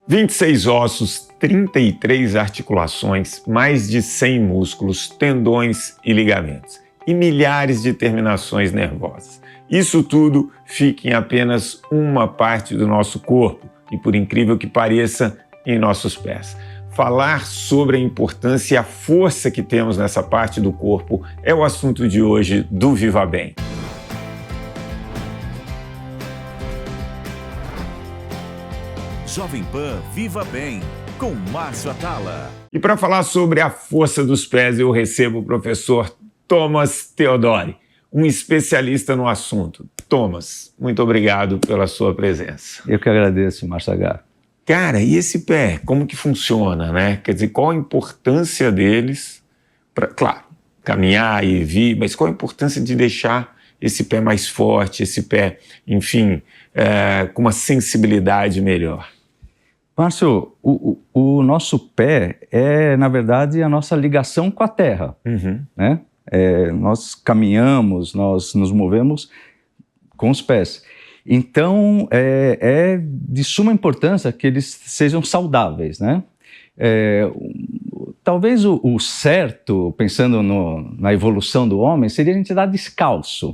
26 ossos, 33 articulações, mais de 100 músculos, tendões e ligamentos, e milhares de terminações nervosas. Isso tudo fica em apenas uma parte do nosso corpo e, por incrível que pareça, em nossos pés. Falar sobre a importância e a força que temos nessa parte do corpo é o assunto de hoje do Viva Bem. Jovem Pan Viva Bem, com Márcio Atala. E para falar sobre a força dos pés, eu recebo o professor Thomas Theodori, um especialista no assunto. Thomas, muito obrigado pela sua presença. Eu que agradeço, Márcio H. Cara, e esse pé, como que funciona, né? Quer dizer, qual a importância deles para, claro, caminhar e vir, mas qual a importância de deixar esse pé mais forte, esse pé, enfim, com uma sensibilidade melhor? Márcio, o nosso pé é, na verdade, a nossa ligação com a terra, né? Nós caminhamos, nós nos movemos com os pés. Então, é de suma importância que eles sejam saudáveis, né? Talvez o certo, pensando na evolução do homem, seria a gente andar descalço.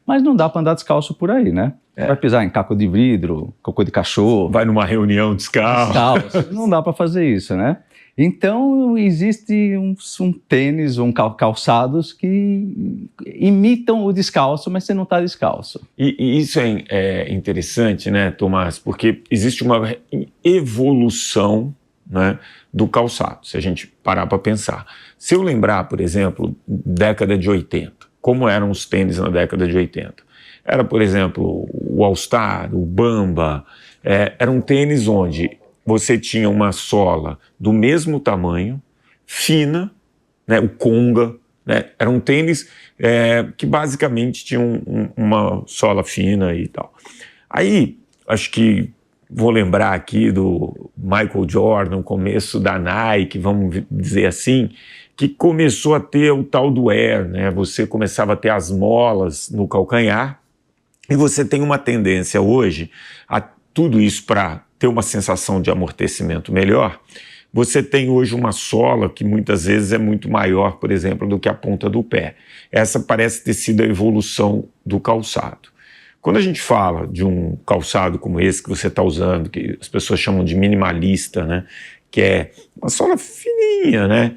Mas não dá para andar descalço por aí, né? Vai pisar em caco de vidro, cocô de cachorro. Vai numa reunião descalço. Não dá para fazer isso, né? Então, existe um tênis, calçados que imitam o descalço, mas você não está descalço. E isso é interessante, né, Tomás? Porque existe uma evolução, né, do calçado, se a gente parar para pensar. Se eu lembrar, por exemplo, década de 80, como eram os tênis na década de 80? Era, por exemplo, o All Star, o Bamba, era um tênis onde você tinha uma sola do mesmo tamanho, fina, né, o Conga, né, era um tênis que basicamente tinha uma sola fina e tal. Aí, acho que vou lembrar aqui do Michael Jordan, o começo da Nike, vamos dizer assim, que começou a ter o tal do Air, né, você começava a ter as molas no calcanhar, e você tem uma tendência hoje a tudo isso para ter uma sensação de amortecimento melhor. Você tem hoje uma sola que muitas vezes é muito maior, por exemplo, do que a ponta do pé. Essa parece ter sido a evolução do calçado. Quando a gente fala de um calçado como esse que você está usando, que as pessoas chamam de minimalista, né, que é uma sola fininha, né,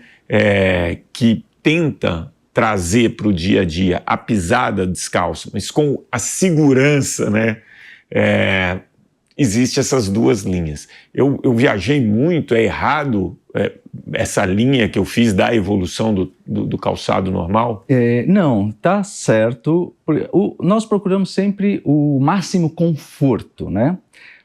que tenta trazer para o dia a dia a pisada descalço, mas com a segurança, né, existem essas duas linhas. Eu viajei muito, é errado essa linha que eu fiz da evolução do calçado normal? Não, tá certo. Nós procuramos sempre o máximo conforto, né?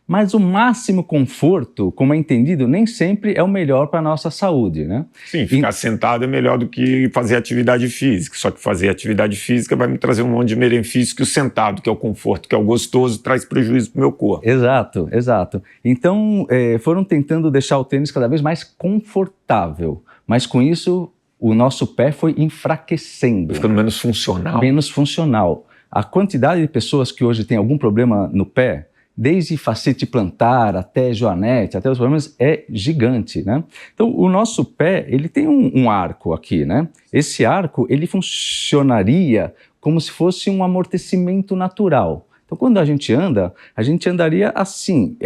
Mas o máximo conforto, como é entendido, nem sempre é o melhor para a nossa saúde, né? Sim, ficar sentado é melhor do que fazer atividade física, só que fazer atividade física vai me trazer um monte de benefícios que o sentado, que é o conforto, que é o gostoso, traz prejuízo para o meu corpo. Exato, exato. Então, foram tentando deixar o tênis cada vez mais confortável, mas com isso o nosso pé foi enfraquecendo. Ficando menos funcional. Menos funcional. A quantidade de pessoas que hoje têm algum problema no pé, desde fascite plantar até joanete, até os problemas, é gigante, né? Então, o nosso pé, ele tem um arco aqui, né? Esse arco, ele funcionaria como se fosse um amortecimento natural. Então, quando a gente andaria assim,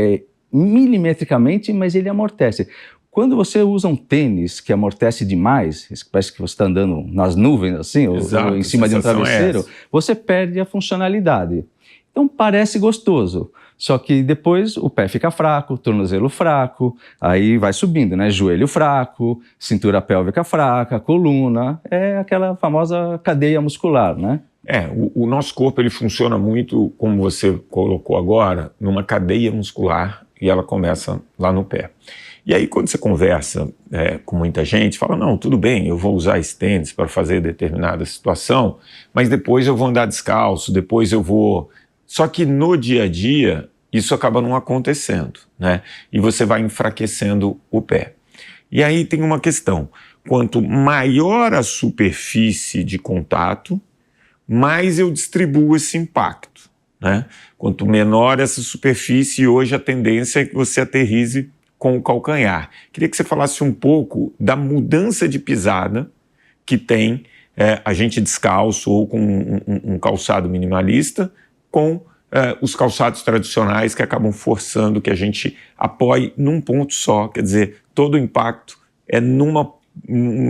milimetricamente, mas ele amortece. Quando você usa um tênis que amortece demais, parece que você está andando nas nuvens, assim, ou em cima de um travesseiro, você perde a funcionalidade. Então, parece gostoso. Só que depois o pé fica fraco, tornozelo fraco, aí vai subindo, né? Joelho fraco, cintura pélvica fraca, coluna, é aquela famosa cadeia muscular, né? O nosso corpo ele funciona muito, como você colocou agora, numa cadeia muscular e ela começa lá no pé. E aí quando você conversa com muita gente, fala, não, tudo bem, eu vou usar esse tênis para fazer determinada situação, mas depois eu vou andar descalço, depois eu vou... Só que no dia a dia, isso acaba não acontecendo, né? E você vai enfraquecendo o pé. E aí tem uma questão, quanto maior a superfície de contato, mais eu distribuo esse impacto, né? Quanto menor essa superfície, hoje a tendência é que você aterrize com o calcanhar. Queria que você falasse um pouco da mudança de pisada que tem a gente descalço ou com um calçado minimalista, com os calçados tradicionais que acabam forçando que a gente apoie num ponto só, quer dizer, todo o impacto é num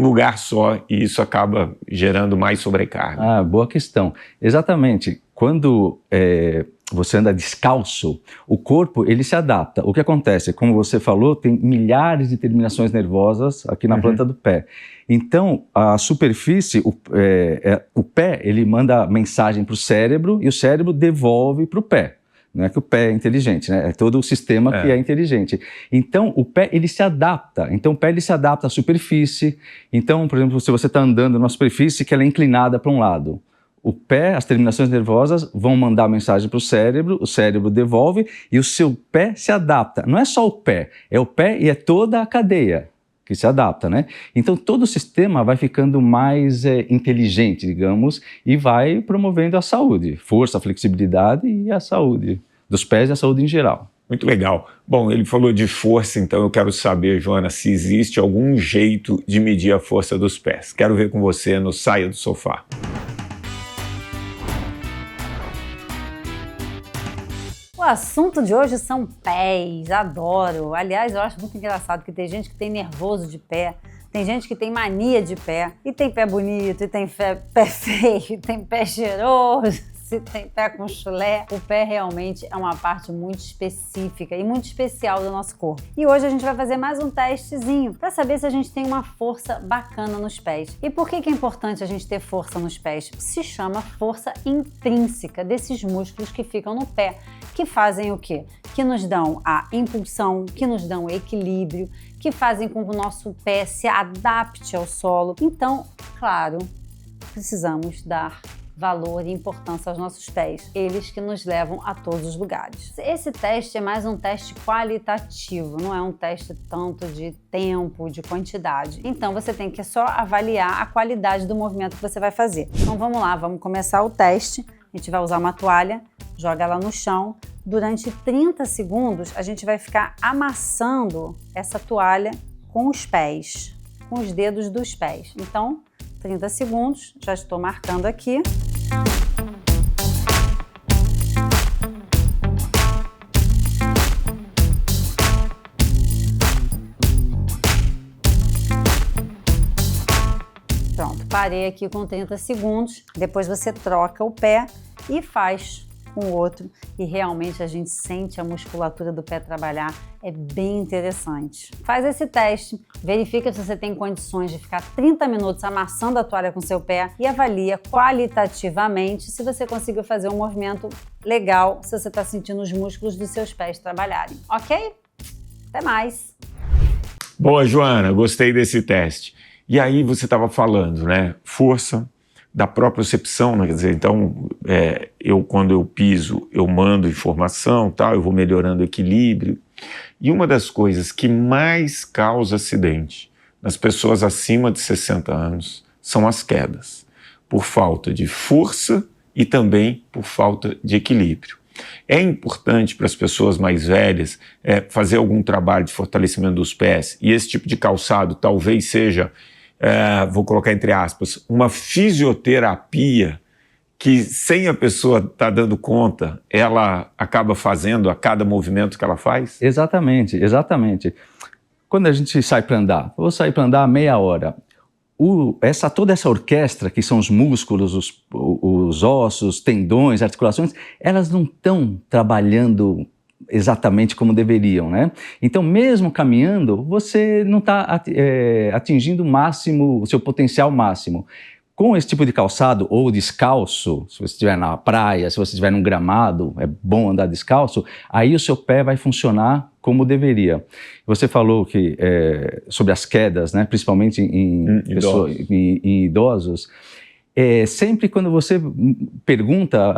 lugar só e isso acaba gerando mais sobrecarga. Boa questão. Exatamente. Quando você anda descalço, o corpo ele se adapta. O que acontece? Como você falou, tem milhares de terminações nervosas aqui na planta do pé. Então, a superfície, o pé, ele manda mensagem para o cérebro e o cérebro devolve para o pé. Não é que o pé é inteligente, né? É todo o sistema que é inteligente. Então, o pé, ele se adapta. Então, o pé, ele se adapta à superfície. Então, por exemplo, se você está andando numa superfície que ela é inclinada para um lado, o pé, as terminações nervosas vão mandar mensagem para o cérebro devolve e o seu pé se adapta. Não é só o pé e é toda a cadeia que se adapta, né? Então todo o sistema vai ficando mais inteligente, digamos, e vai promovendo a saúde, força, flexibilidade e a saúde dos pés e a saúde em geral. Muito legal. Bom, ele falou de força, então eu quero saber, Joana, se existe algum jeito de medir a força dos pés. Quero ver com você no Saia do Sofá. O assunto de hoje são pés, adoro. Aliás, eu acho muito engraçado que tem gente que tem nervoso de pé, tem gente que tem mania de pé, e tem pé bonito, e tem pé feio, tem pé cheiroso, se tem pé com chulé. O pé realmente é uma parte muito específica e muito especial do nosso corpo. E hoje a gente vai fazer mais um testezinho para saber se a gente tem uma força bacana nos pés. E por que é importante a gente ter força nos pés? Se chama força intrínseca desses músculos que ficam no pé, que fazem o quê? Que nos dão a impulsão, que nos dão o equilíbrio, que fazem com que o nosso pé se adapte ao solo. Então, claro, precisamos dar valor e importância aos nossos pés, eles que nos levam a todos os lugares. Esse teste é mais um teste qualitativo, não é um teste tanto de tempo, de quantidade. Então você tem que só avaliar a qualidade do movimento que você vai fazer. Então vamos lá, vamos começar o teste. A gente vai usar uma toalha, joga ela no chão. Durante 30 segundos a gente vai ficar amassando essa toalha com os pés, com os dedos dos pés. Então, 30 segundos, já estou marcando aqui. Pronto, parei aqui com 30 segundos, depois você troca o pé e faz com o outro e realmente a gente sente a musculatura do pé trabalhar, é bem interessante. Faz esse teste, verifica se você tem condições de ficar 30 minutos amassando a toalha com seu pé e avalia qualitativamente se você conseguiu fazer um movimento legal, se você está sentindo os músculos dos seus pés trabalharem, ok? Até mais! Boa, Joana, gostei desse teste. E aí você estava falando, né, força, da propriocepção, né? Quer dizer, então, quando eu piso, eu mando informação, tal, eu vou melhorando o equilíbrio. E uma das coisas que mais causa acidente nas pessoas acima de 60 anos são as quedas, por falta de força e também por falta de equilíbrio. É importante para as pessoas mais velhas fazer algum trabalho de fortalecimento dos pés, e esse tipo de calçado talvez seja, vou colocar entre aspas, uma fisioterapia que sem a pessoa estar dando conta, ela acaba fazendo a cada movimento que ela faz? Exatamente, exatamente. Quando a gente sai para andar, vou sair para andar meia hora, toda essa orquestra, que são os músculos, os ossos, tendões, articulações, elas não estão trabalhando exatamente como deveriam, né? Então, mesmo caminhando, você não está atingindo o máximo, o seu potencial máximo. Com esse tipo de calçado ou descalço, se você estiver na praia, se você estiver num gramado, é bom andar descalço, aí o seu pé vai funcionar como deveria. Você falou que, sobre as quedas, né, principalmente em idosos. Sempre quando você pergunta,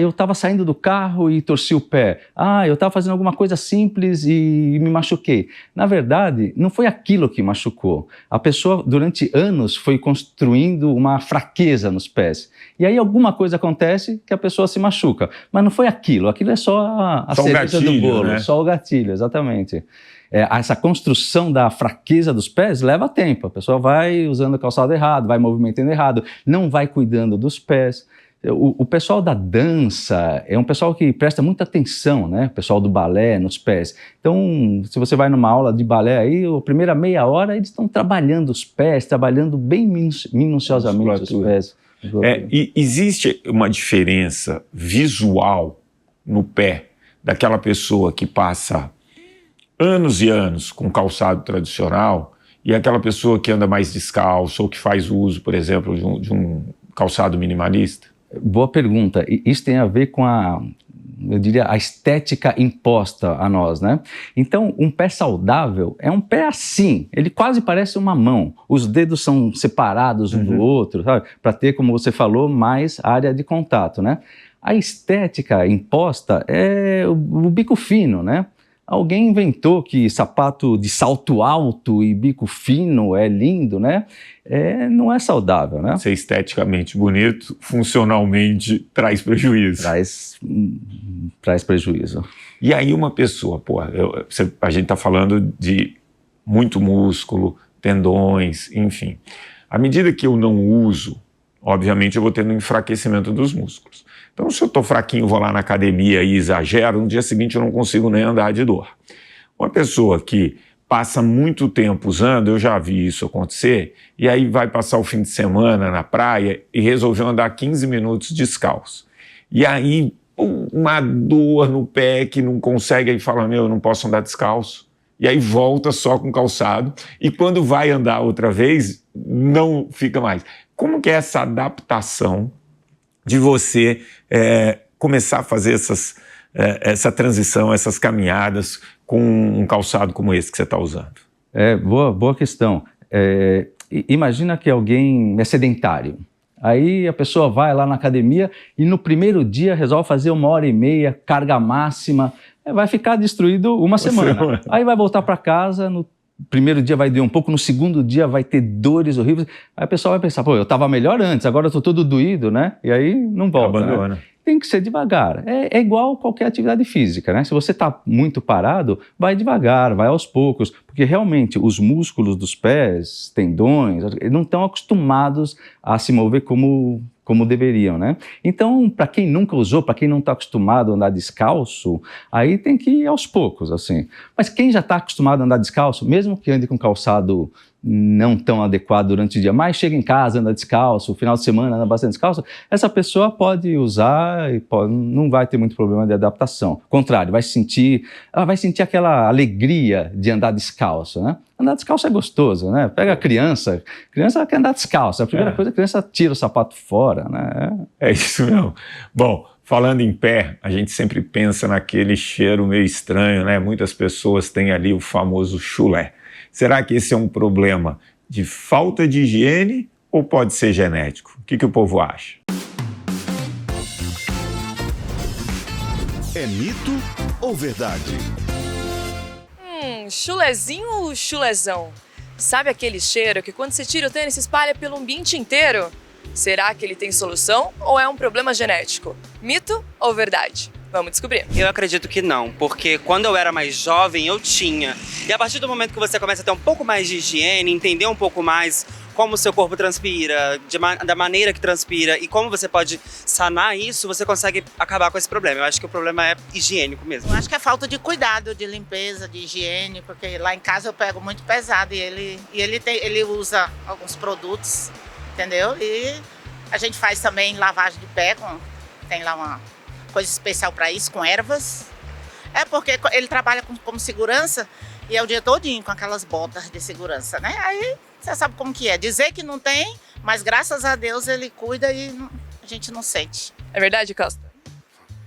eu estava saindo do carro e torci o pé, eu estava fazendo alguma coisa simples e me machuquei. Na verdade, não foi aquilo que machucou. A pessoa, durante anos, foi construindo uma fraqueza nos pés. E aí alguma coisa acontece que a pessoa se machuca. Mas não foi aquilo é só a cereja do bolo, né? Só o gatilho, exatamente. essa construção da fraqueza dos pés leva tempo. A pessoa vai usando o calçado errado, vai movimentando errado, não vai cuidando dos pés. O pessoal da dança é um pessoal que presta muita atenção, né? O pessoal do balé nos pés. Então, se você vai numa aula de balé aí, a primeira meia hora eles estão trabalhando os pés, trabalhando bem minuciosamente os pés. E existe uma diferença visual no pé daquela pessoa que passa anos e anos com calçado tradicional e aquela pessoa que anda mais descalço ou que faz uso, por exemplo, de um calçado minimalista? Boa pergunta. Isso tem a ver com eu diria, a estética imposta a nós, né? Então, um pé saudável é um pé assim, ele quase parece uma mão. Os dedos são separados um do outro, sabe? Para ter, como você falou, mais área de contato, né? A estética imposta é o bico fino, né? Alguém inventou que sapato de salto alto e bico fino é lindo, né? Não é saudável, né? Ser esteticamente bonito, funcionalmente traz prejuízo. Traz prejuízo. E aí uma pessoa, a gente está falando de muito músculo, tendões, enfim. À medida que eu não uso, obviamente eu vou tendo um enfraquecimento dos músculos. Então, se eu estou fraquinho, vou lá na academia e exagero, no dia seguinte eu não consigo nem andar de dor. Uma pessoa que passa muito tempo usando, eu já vi isso acontecer, e aí vai passar o fim de semana na praia e resolveu andar 15 minutos descalço. E aí, uma dor no pé que não consegue, aí fala, eu não posso andar descalço. E aí volta só com calçado, e quando vai andar outra vez, não fica mais. Como que é essa adaptação de você começar a fazer essa transição, essas caminhadas com um calçado como esse que você está usando? Boa questão. Imagina que alguém é sedentário. Aí a pessoa vai lá na academia e no primeiro dia resolve fazer 1h30, carga máxima, vai ficar destruído uma semana. Aí vai voltar para casa, no primeiro dia vai doer um pouco, no segundo dia vai ter dores horríveis. Aí a pessoa vai pensar, eu estava melhor antes, agora eu estou todo doído, né? E aí não volta. Abandona. Né? Tem que ser devagar. É igual qualquer atividade física, né? Se você está muito parado, vai devagar, vai aos poucos, porque realmente os músculos dos pés, tendões, não estão acostumados a se mover como deveriam, né? Então, para quem nunca usou, para quem não está acostumado a andar descalço, aí tem que ir aos poucos, assim. Mas quem já está acostumado a andar descalço, mesmo que ande com calçado não tão adequado durante o dia, mas chega em casa, anda descalço, final de semana anda bastante descalço, essa pessoa pode usar e não vai ter muito problema de adaptação. Ao contrário, ela vai sentir aquela alegria de andar descalço, né? Andar descalço é gostoso, né? Pega a criança quer andar descalço, a primeira coisa a criança tira o sapato fora, né? É isso mesmo. Bom, falando em pé, a gente sempre pensa naquele cheiro meio estranho, né? Muitas pessoas têm ali o famoso chulé. Será que esse é um problema de falta de higiene ou pode ser genético? O que o povo acha? É mito ou verdade? Chulezinho ou chulezão? Sabe aquele cheiro que quando você tira o tênis se espalha pelo ambiente inteiro? Será que ele tem solução ou é um problema genético? Mito ou verdade? Vamos descobrir. Eu acredito que não, porque quando eu era mais jovem eu tinha. E a partir do momento que você começa a ter um pouco mais de higiene, entender um pouco mais como o seu corpo transpira, da maneira que transpira e como você pode sanar isso, você consegue acabar com esse problema. Eu acho que o problema é higiênico mesmo. Eu acho que é falta de cuidado, de limpeza, de higiene, porque lá em casa eu pego muito pesado e ele usa alguns produtos, entendeu? E a gente faz também lavagem de pé, tem lá uma coisa especial para isso, com ervas. É porque ele trabalha como segurança e é o dia todinho com aquelas botas de segurança, né? Aí você sabe como que é. Dizer que não tem, mas graças a Deus ele cuida e a gente não sente. É verdade, Costa?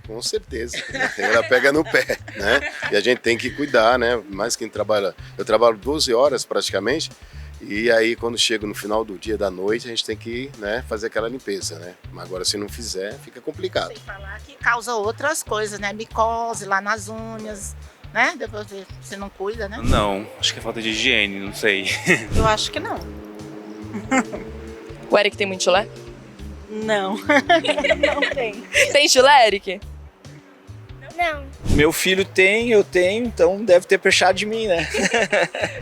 Com certeza. Ela pega no pé, né? E a gente tem que cuidar, né? Mais quem trabalha... Eu trabalho 12 horas praticamente. E aí, quando chega no final do dia, da noite, a gente tem que, né, fazer aquela limpeza, né? Mas agora, se não fizer, fica complicado. Sem falar que causa outras coisas, né? Micose lá nas unhas, né? Depois você não cuida, né? Não, acho que é falta de higiene, não sei. Eu acho que não. O Eric tem muito chulé? Não, não tem. Tem chulé, Eric? Não. Meu filho tem, eu tenho, então deve ter puxado de mim, né?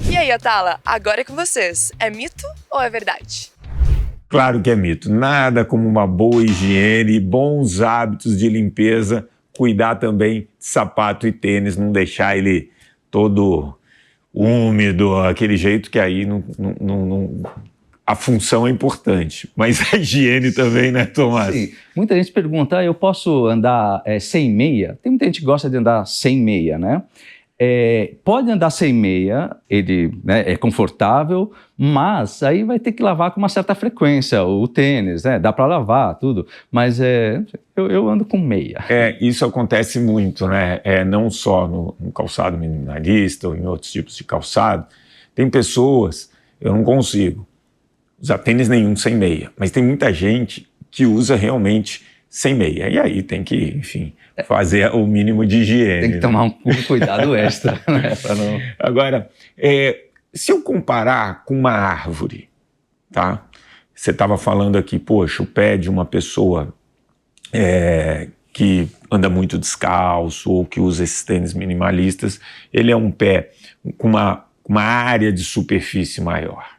E aí, Atala, agora é com vocês. É mito ou é verdade? Claro que é mito. Nada como uma boa higiene, bons hábitos de limpeza, cuidar também de sapato e tênis, não deixar ele todo úmido, aquele jeito que aí a função é importante. Mas a higiene também, né, Tomás? Sim. Muita gente pergunta, eu posso andar sem meia? Tem muita gente que gosta de andar sem meia, né? Pode andar sem meia, ele, né, é confortável, mas aí vai ter que lavar com uma certa frequência o tênis, né? Dá para lavar tudo, mas eu ando com meia. Isso acontece muito, né? Não só no calçado minimalista ou em outros tipos de calçado. Tem pessoas, eu não consigo usar tênis nenhum sem meia, mas tem muita gente que usa realmente sem meia. E aí tem que, enfim, fazer o mínimo de higiene. Tem que tomar um cuidado extra, né? Pra não... Agora, se eu comparar com uma árvore, tá? Você estava falando aqui, poxa, o pé de uma pessoa que anda muito descalço ou que usa esses tênis minimalistas, ele é um pé com uma área de superfície maior.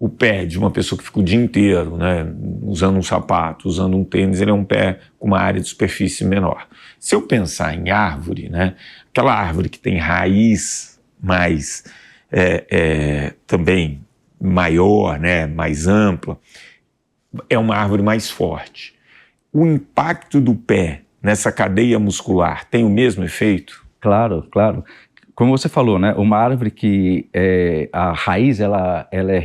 O pé de uma pessoa que fica o dia inteiro, né, usando um sapato, usando um tênis, ele é um pé com uma área de superfície menor. Se eu pensar em árvore, né, aquela árvore que tem raiz mais também maior, né, mais ampla, é uma árvore mais forte. O impacto do pé nessa cadeia muscular tem o mesmo efeito? Claro, claro. Como você falou, né, uma árvore que a raiz ela é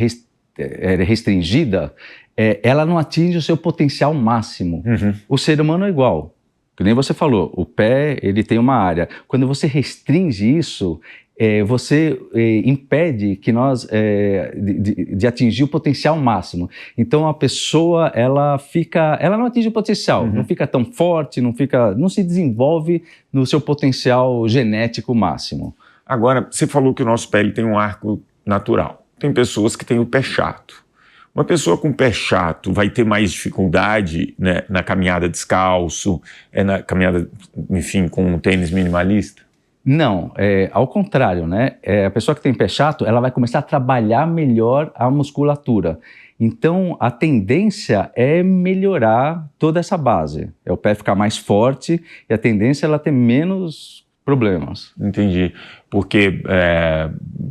restringida, ela não atinge o seu potencial máximo. Uhum. O ser humano é igual. Que nem você falou, o pé ele tem uma área. Quando você restringe isso, você impede que nós de atingir o potencial máximo. Então a pessoa ela não atinge o potencial, não fica tão forte, não se desenvolve no seu potencial genético máximo. Agora, você falou que o nosso pé ele tem um arco natural. Tem pessoas que têm o pé chato. Uma pessoa com pé chato vai ter mais dificuldade, né, na caminhada descalço, na caminhada, enfim, com um tênis minimalista? Não, ao contrário, né? A pessoa que tem pé chato, ela vai começar a trabalhar melhor a musculatura. Então, a tendência é melhorar toda essa base. O pé ficar mais forte e a tendência é ela ter menos problemas. Entendi. Porque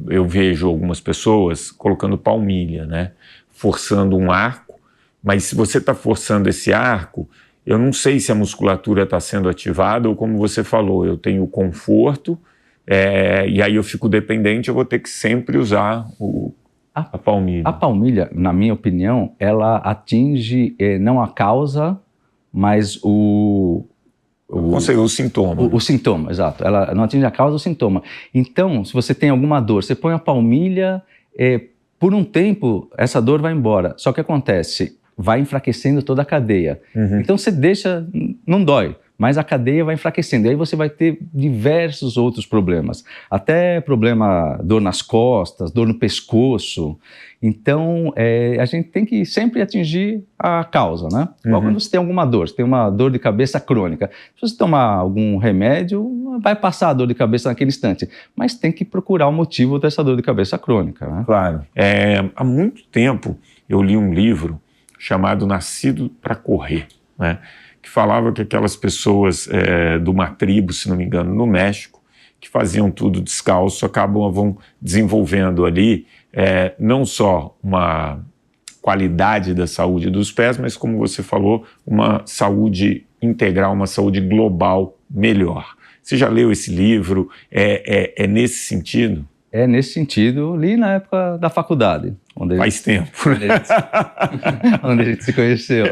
eu vejo algumas pessoas colocando palmilha, né? Forçando um arco, mas se você está forçando esse arco, eu não sei se a musculatura está sendo ativada ou, como você falou, eu tenho conforto e aí eu fico dependente, eu vou ter que sempre usar a palmilha. A palmilha, na minha opinião, ela atinge não a causa, mas o sintoma. O sintoma, exato. Ela não atinge a causa, o sintoma. Então, se você tem alguma dor, você põe a palmilha, por um tempo, essa dor vai embora. Só que acontece, vai enfraquecendo toda a cadeia. Uhum. Então, você deixa, não dói, mas a cadeia vai enfraquecendo. E aí você vai ter diversos outros problemas. Até dor nas costas, dor no pescoço. Então, a gente tem que sempre atingir a causa, né? Igual quando você tem alguma dor, você tem uma dor de cabeça crônica. Se você tomar algum remédio, vai passar a dor de cabeça naquele instante. Mas tem que procurar o motivo dessa dor de cabeça crônica, né? Claro. Há muito tempo eu li um livro chamado Nascido para Correr, né? Que falava que aquelas pessoas de uma tribo, se não me engano, no México, que faziam tudo descalço, vão desenvolvendo ali não só uma qualidade da saúde dos pés, mas, como você falou, uma saúde integral, uma saúde global melhor. Você já leu esse livro? É nesse sentido? É nesse sentido, li na época da faculdade. Faz tempo. Onde a gente se conheceu.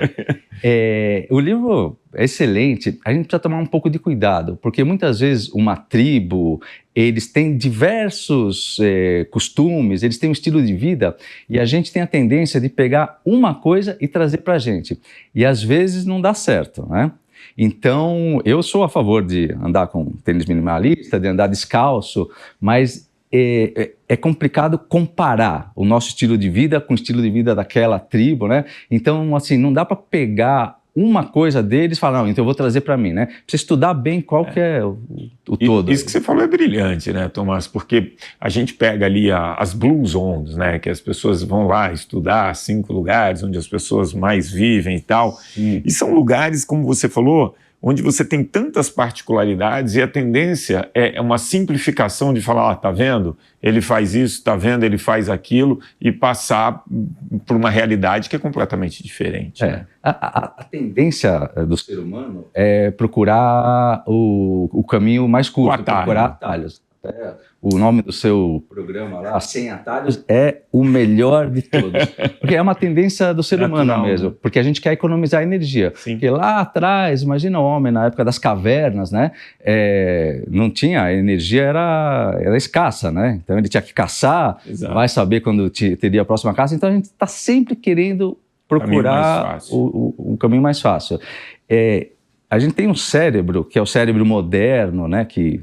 O livro é excelente, a gente precisa tomar um pouco de cuidado, porque muitas vezes uma tribo, eles têm diversos costumes, eles têm um estilo de vida, e a gente tem a tendência de pegar uma coisa e trazer para a gente. E às vezes não dá certo, né? Então, eu sou a favor de andar com tênis minimalista, de andar descalço, mas é complicado comparar o nosso estilo de vida com o estilo de vida daquela tribo, né? Então, assim, não dá para pegar uma coisa deles e falar, não, então eu vou trazer para mim, né? Precisa estudar bem qual que é o todo. Isso que você falou é brilhante, né, Tomás? Porque a gente pega ali as Blue Zones, né, que as pessoas vão lá estudar 5 lugares onde as pessoas mais vivem e tal. E são lugares, como você falou, onde você tem tantas particularidades e a tendência é uma simplificação de falar, tá vendo? Ele faz isso, tá vendo? Ele faz aquilo e passar por uma realidade que é completamente diferente. Né? A tendência do ser humano é procurar o caminho mais curto, procurar atalhos. O nome do seu programa lá, 100 Atalhos, é o melhor de todos. Porque é uma tendência do ser humano mesmo, porque a gente quer economizar energia. Sim. Porque lá atrás, imagina o homem na época das cavernas, né? Não tinha, a energia era escassa, né? Então ele tinha que caçar, vai saber quando teria a próxima caça. Então a gente está sempre querendo procurar o caminho mais fácil. A gente tem um cérebro, que é o cérebro moderno, né? Que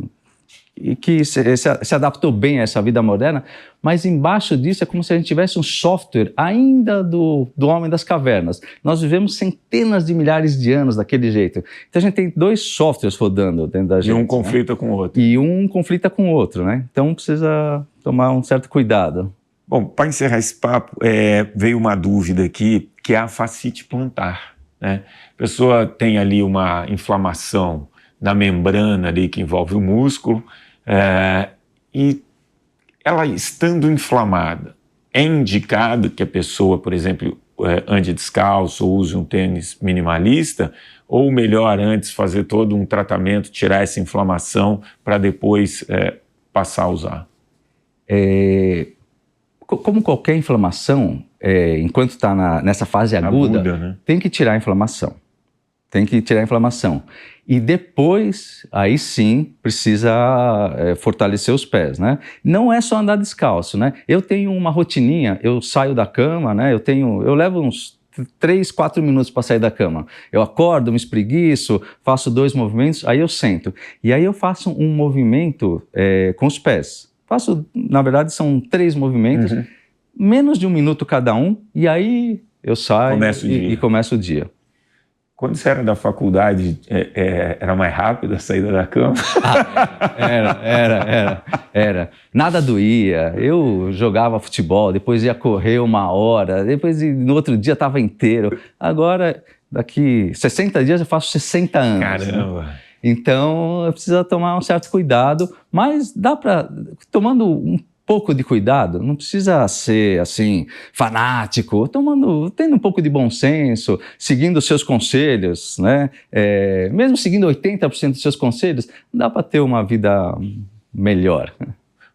se adaptou bem a essa vida moderna, mas embaixo disso é como se a gente tivesse um software ainda do homem das cavernas. Nós vivemos centenas de milhares de anos daquele jeito. Então a gente tem 2 softwares rodando dentro da gente. E um conflita com o outro. E um conflita com o outro, né? Então precisa tomar um certo cuidado. Bom, para encerrar esse papo, veio uma dúvida aqui, que é a fascite plantar, né? A pessoa tem ali uma inflamação na membrana ali que envolve o músculo, e ela estando inflamada, é indicado que a pessoa, por exemplo, ande descalço ou use um tênis minimalista, ou melhor, antes fazer todo um tratamento, tirar essa inflamação para depois passar a usar? Como qualquer inflamação, enquanto está nessa fase aguda, né? Tem que tirar a inflamação. Tem que tirar a inflamação. E depois, aí sim, precisa fortalecer os pés, né? Não é só andar descalço, né? Eu tenho uma rotininha, eu saio da cama, né? Eu levo uns 3, 4 minutos para sair da cama. Eu acordo, me espreguiço, faço 2 movimentos, aí eu sento. E aí eu faço um movimento com os pés. Na verdade, são 3 movimentos, menos de 1 minuto cada um, e aí eu saio e começo o dia. Quando você era da faculdade, era mais rápido a saída da cama? Era. Nada doía. Eu jogava futebol, depois ia correr 1 hora, depois no outro dia estava inteiro. Agora, daqui 60 dias eu faço 60 anos. Caramba! Né? Então, precisa tomar um certo cuidado, mas dá para, tomando um pouco de cuidado, não precisa ser assim, fanático, tendo um pouco de bom senso, seguindo os seus conselhos, né? Mesmo seguindo 80% dos seus conselhos, dá para ter uma vida melhor.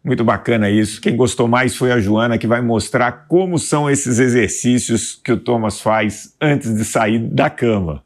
Muito bacana isso. Quem gostou mais foi a Joana, que vai mostrar como são esses exercícios que o Thomas faz antes de sair da cama.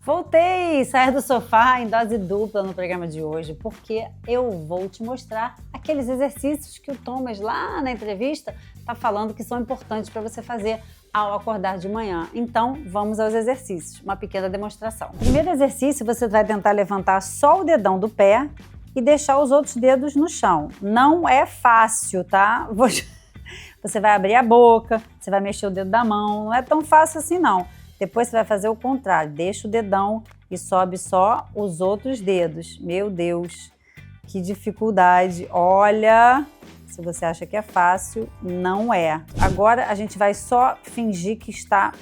Voltei, sair do sofá em dose dupla no programa de hoje, porque eu vou te mostrar aqueles exercícios que o Thomas lá na entrevista está falando que são importantes para você fazer ao acordar de manhã. Então, vamos aos exercícios, uma pequena demonstração. Primeiro exercício, você vai tentar levantar só o dedão do pé e deixar os outros dedos no chão. Não é fácil, tá? Você vai abrir a boca, você vai mexer o dedo da mão, não é tão fácil assim não. Depois você vai fazer o contrário, deixa o dedão e sobe só os outros dedos. Meu Deus, que dificuldade. Olha, se você acha que é fácil, não é. Agora a gente vai só fingir que está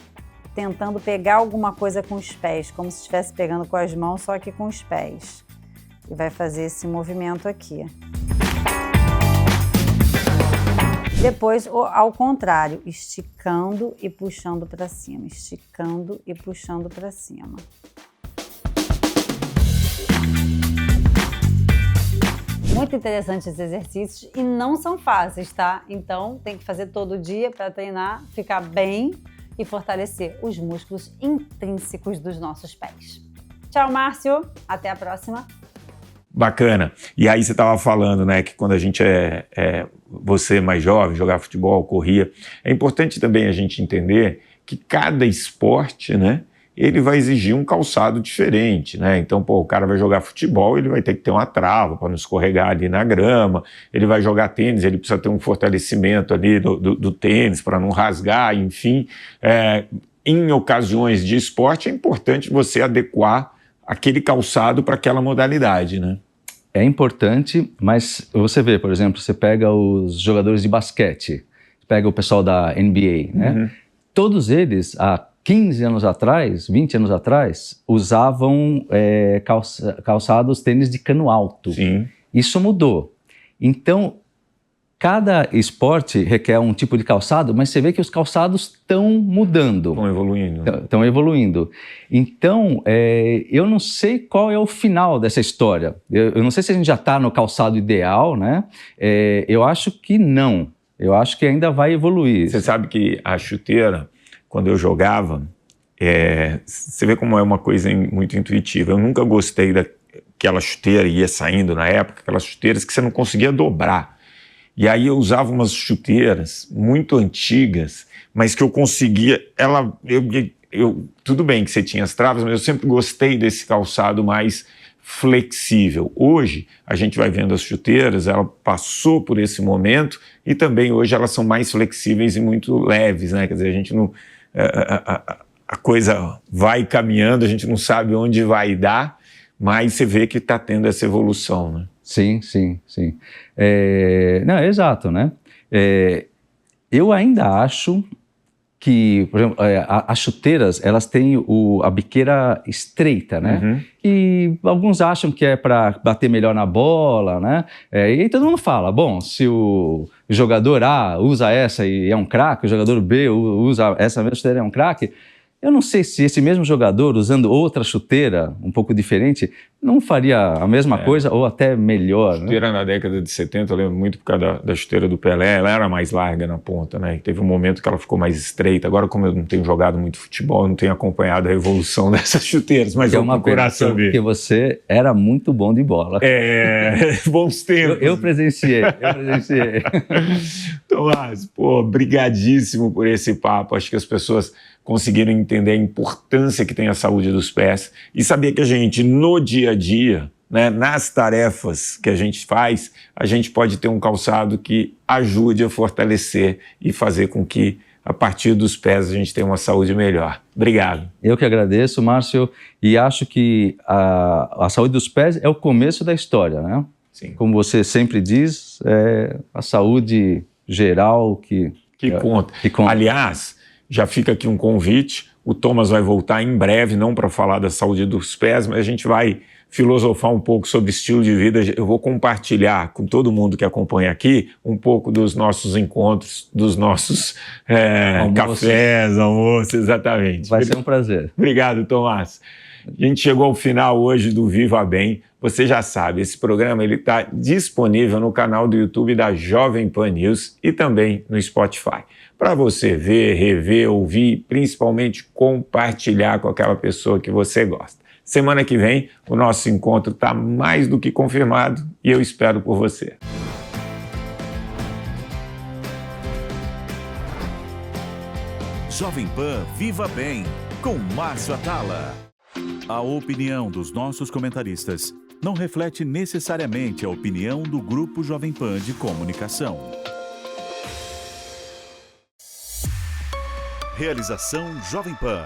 tentando pegar alguma coisa com os pés, como se estivesse pegando com as mãos, só que com os pés. E vai fazer esse movimento aqui. Depois, ao contrário, esticando e puxando para cima, esticando e puxando para cima. Muito interessantes esses exercícios e não são fáceis, tá? Então, tem que fazer todo dia para treinar, ficar bem e fortalecer os músculos intrínsecos dos nossos pés. Tchau, Márcio. Até a próxima. Bacana. E aí você estava falando, né, que quando a gente você mais jovem, jogava futebol, corria, é importante também a gente entender que cada esporte, né, ele vai exigir um calçado diferente, né? Então, pô, o cara vai jogar futebol, ele vai ter que ter uma trava para não escorregar ali na grama, ele vai jogar tênis, ele precisa ter um fortalecimento ali do tênis para não rasgar, enfim. Em ocasiões de esporte é importante você adequar aquele calçado para aquela modalidade, né? É importante, mas você vê, por exemplo, você pega os jogadores de basquete, pega o pessoal da NBA, né? Todos eles, há 15 anos atrás, 20 anos atrás, usavam calçados, tênis de cano alto. Sim. Isso mudou. Então, cada esporte requer um tipo de calçado, mas você vê que os calçados estão mudando. Estão evoluindo. Estão evoluindo. Então, eu não sei qual é o final dessa história. Eu não sei se a gente já está no calçado ideal, né? Eu acho que não. Eu acho que ainda vai evoluir. Você sabe que a chuteira, quando eu jogava, você vê como é uma coisa muito intuitiva. Eu nunca gostei daquela chuteira, ia saindo na época, aquelas chuteiras que você não conseguia dobrar. E aí eu usava umas chuteiras muito antigas, mas que eu conseguia... tudo bem que você tinha as travas, mas eu sempre gostei desse calçado mais flexível. Hoje, a gente vai vendo as chuteiras, ela passou por esse momento e também hoje elas são mais flexíveis e muito leves, né? Quer dizer, a gente não... A coisa vai caminhando, a gente não sabe onde vai dar, mas você vê que está tendo essa evolução, né? Sim. Não, é exato, né? Eu ainda acho que, por exemplo, as chuteiras, elas têm a biqueira estreita, né? E alguns acham que é para bater melhor na bola, né? E todo mundo fala, bom, se o jogador A usa essa e é um craque, o jogador B usa essa mesma chuteira e é um craque. Eu não sei se esse mesmo jogador, usando outra chuteira um pouco diferente, não faria a mesma coisa ou até melhor. Chuteira, né? Na década de 70, eu lembro muito por causa da chuteira do Pelé, ela era mais larga na ponta, né? E teve um momento que ela ficou mais estreita. Agora, como eu não tenho jogado muito futebol, eu não tenho acompanhado a evolução dessas chuteiras, mas eu vou procurar saber. Porque você era muito bom de bola. Bons tempos. Eu presenciei. Tomás, brigadíssimo por esse papo. Acho que as pessoas conseguiram entender a importância que tem a saúde dos pés e saber que a gente, no dia a dia, né, nas tarefas que a gente faz, a gente pode ter um calçado que ajude a fortalecer e fazer com que, a partir dos pés, a gente tenha uma saúde melhor. Obrigado. Eu que agradeço, Márcio, e acho que a saúde dos pés é o começo da história, né? Sim. Como você sempre diz, é a saúde geral que conta. Aliás, já fica aqui um convite, o Thomas vai voltar em breve, não para falar da saúde dos pés, mas a gente vai filosofar um pouco sobre estilo de vida. Eu vou compartilhar com todo mundo que acompanha aqui um pouco dos nossos encontros, dos nossos cafés, almoços, exatamente. Vai ser um prazer. Obrigado, Tomás. A gente chegou ao final hoje do Viva Bem. Você já sabe, esse programa está disponível no canal do YouTube da Jovem Pan News e também no Spotify. Para você ver, rever, ouvir, principalmente compartilhar com aquela pessoa que você gosta. Semana que vem, o nosso encontro está mais do que confirmado e eu espero por você. Jovem Pan Viva Bem, com Márcio Atala. A opinião dos nossos comentaristas não reflete necessariamente a opinião do Grupo Jovem Pan de Comunicação. Realização Jovem Pan.